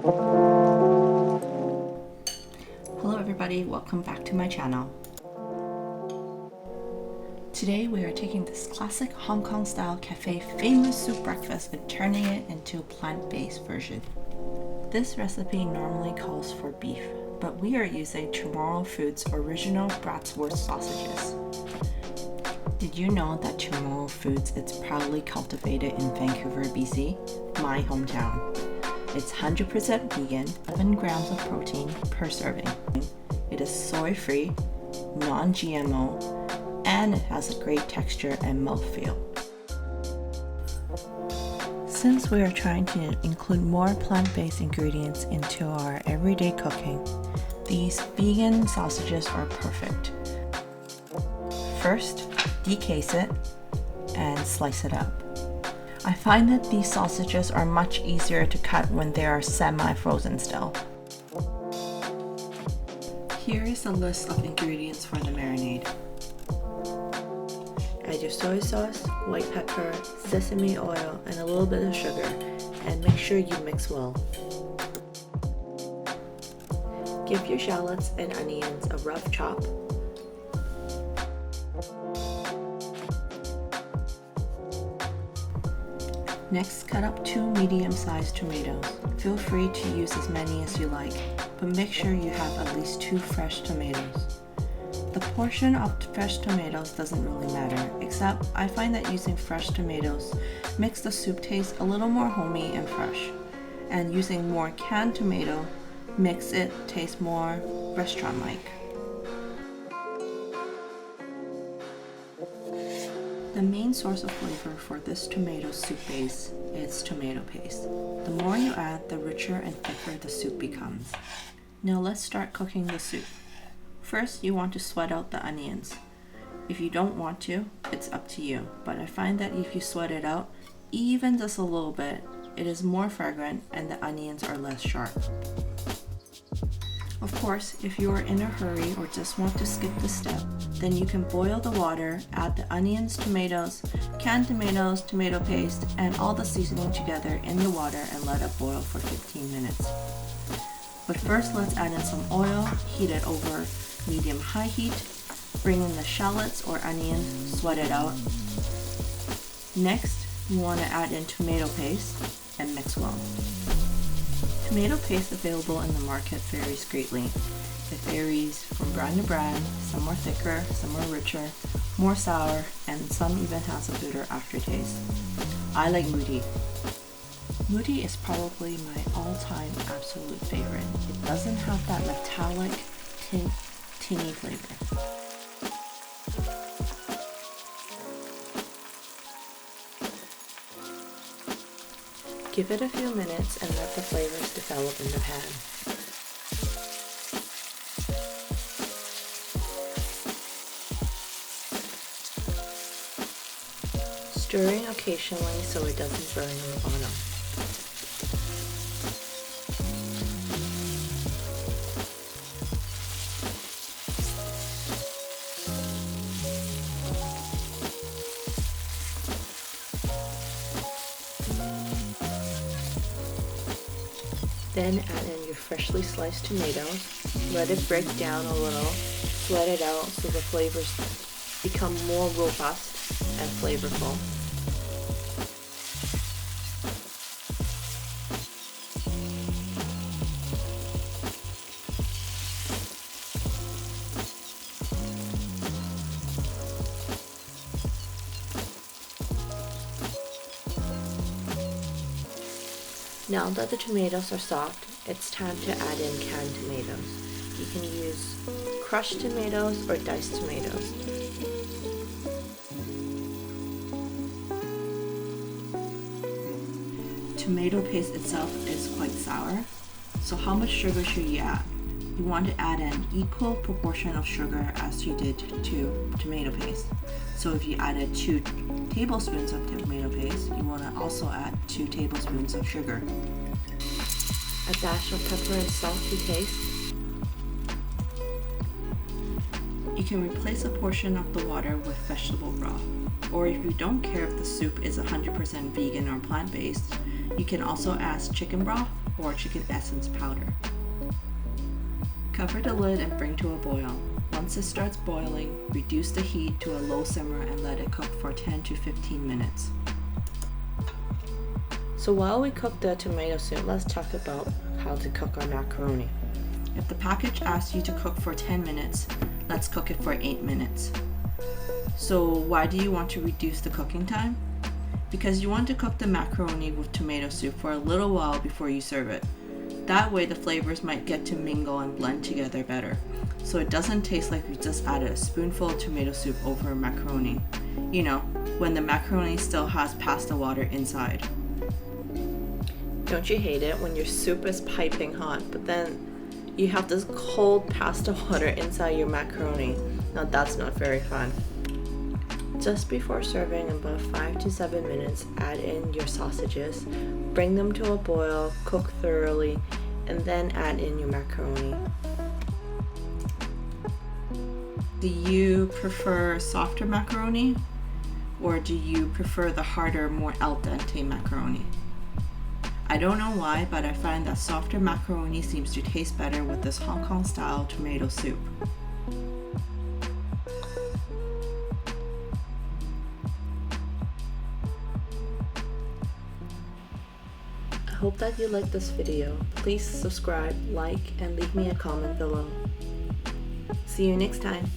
Hello everybody, welcome back to my channel. Today we are taking this classic Hong Kong style cafe famous soup breakfast and turning it into a plant-based version. This recipe normally calls for beef, but we are using TMRW Foods original bratwursts sausages. Did you know that TMRW Foods is proudly cultivated in Vancouver, BC, my hometown? It's 100% vegan, 11 grams of protein per serving. It is soy-free, non-GMO, and it has a great texture and mouthfeel. Since we are trying to include more plant-based ingredients into our everyday cooking, these vegan sausages are perfect. First, decase it and slice it up. I find that these sausages are much easier to cut when they are semi-frozen still. Here is a list of ingredients for the marinade. Add your soy sauce, white pepper, sesame oil, and a little bit of sugar, and make sure you mix well. Give your shallots and onions a rough chop. Next, cut up 2 medium-sized tomatoes. Feel free to use as many as you like, but make sure you have at least 2 fresh tomatoes. The portion of fresh tomatoes doesn't really matter, except I find that using fresh tomatoes makes the soup taste a little more homey and fresh, and using more canned tomato makes it taste more restaurant-like. The main source of flavor for this tomato soup base is tomato paste. The more you add, the richer and thicker the soup becomes. Now let's start cooking the soup. First, you want to sweat out the onions. If you don't want to, it's up to you, but I find that if you sweat it out, even just a little bit, it is more fragrant and the onions are less sharp. Of course, if you are in a hurry or just want to skip this step, then you can boil the water, add the onions, tomatoes, canned tomatoes, tomato paste, and all the seasoning together in the water and let it boil for 15 minutes. But first, let's add in some oil, heat it over medium-high heat, bring in the shallots or onions, sweat it out. Next, you want to add in tomato paste and mix well. Tomato paste available in the market varies greatly. It varies from brand to brand, some are thicker, some are richer, more sour, and some even has a bitter aftertaste. I like Moody. Moody is probably my all-time absolute favorite. It doesn't have that metallic, tinny flavor. Give it a few minutes and let the flavors develop in the pan. Stirring occasionally so it doesn't burn on the bottom. Then add in your freshly sliced tomatoes, let it break down a little, sweat it out so the flavors become more robust and flavorful. Now that the tomatoes are soft, it's time to add in canned tomatoes. You can use crushed tomatoes or diced tomatoes. Tomato paste itself is quite sour, so how much sugar should you add? You want to add an equal proportion of sugar as you did to tomato paste. So if you added 2 tablespoons of tomato paste, you want to also add 2 tablespoons of sugar. A dash of pepper and salt to taste. You can replace a portion of the water with vegetable broth. Or if you don't care if the soup is 100% vegan or plant-based, you can also add chicken broth, or chicken essence powder. Cover the lid and bring to a boil. Once it starts boiling, reduce the heat to a low simmer and let it cook for 10 to 15 minutes. So while we cook the tomato soup, let's talk about how to cook our macaroni. If the package asks you to cook for 10 minutes, let's cook it for 8 minutes. So why do you want to reduce the cooking time? Because you want to cook the macaroni with tomato soup for a little while before you serve it. That way the flavors might get to mingle and blend together better, so it doesn't taste like we just added a spoonful of tomato soup over macaroni. You know, when the macaroni still has pasta water inside. Don't you hate it when your soup is piping hot, but then you have this cold pasta water inside your macaroni? Now that's not very fun. Just before serving, about 5 to 7 minutes, add in your sausages, bring them to a boil, cook thoroughly, and then add in your macaroni. Do you prefer softer macaroni, or do you prefer the harder, more al dente macaroni? I don't know why, but I find that softer macaroni seems to taste better with this Hong Kong style tomato soup. I hope that you liked this video. Please subscribe, like, and leave me a comment below. See you next time.